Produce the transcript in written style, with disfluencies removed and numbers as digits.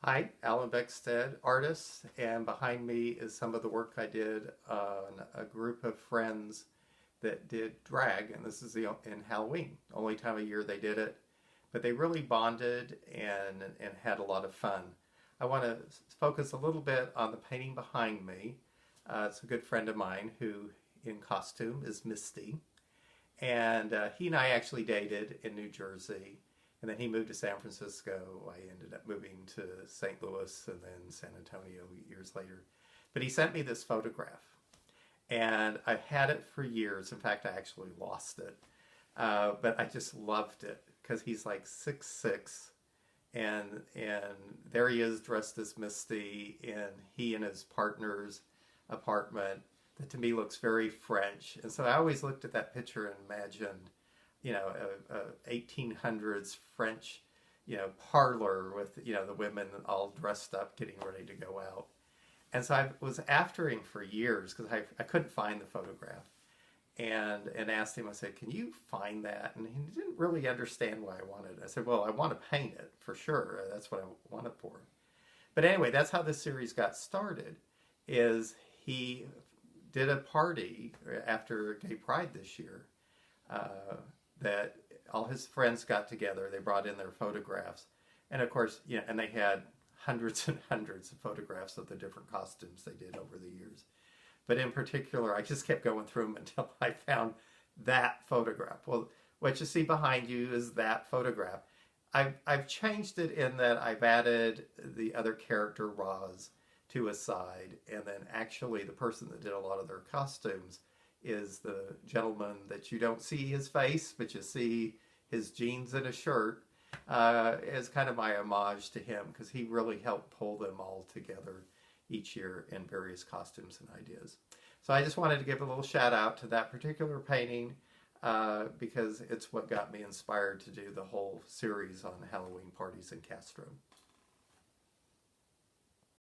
Hi, Alan Beckstead, artist, and behind me is some of the work I did on a group of friends that did drag, and this is in Halloween, only time of year they did it, but they really bonded and had a lot of fun. I want to focus a little bit on the painting behind me. It's a good friend of mine who, in costume, is Misty, and he and I actually dated in New Jersey. And then he moved to San Francisco. I ended up moving to St. Louis and then San Antonio years later. But he sent me this photograph. And I've had it for years. In fact, I actually lost it. But I just loved it because he's like 6'6", and there he is dressed as Misty in he and his partner's apartment that to me looks very French. And so I always looked at that picture and imagined, a 1800s French, parlor with, the women all dressed up getting ready to go out. And so I was after him for years because I couldn't find the photograph, and asked him, I said, can you find that? And he didn't really understand why I wanted it. I said, well, I want to paint it for sure. That's what I want it for. But anyway, that's how this series got started, is he did a party after Gay Pride this year, that all his friends got together. They brought in their photographs. And of course, and they had hundreds and hundreds of photographs of the different costumes they did over the years. But in particular, I just kept going through them until I found that photograph. Well, what you see behind you is that photograph. I've changed it in that I've added the other character, Roz, to a side. And then actually the person that did a lot of their costumes is the gentleman that you don't see his face, but you see his jeans and a shirt, as kind of my homage to him, because he really helped pull them all together each year in various costumes and ideas. So I just wanted to give a little shout out to that particular painting, because it's what got me inspired to do the whole series on Halloween parties in Castro.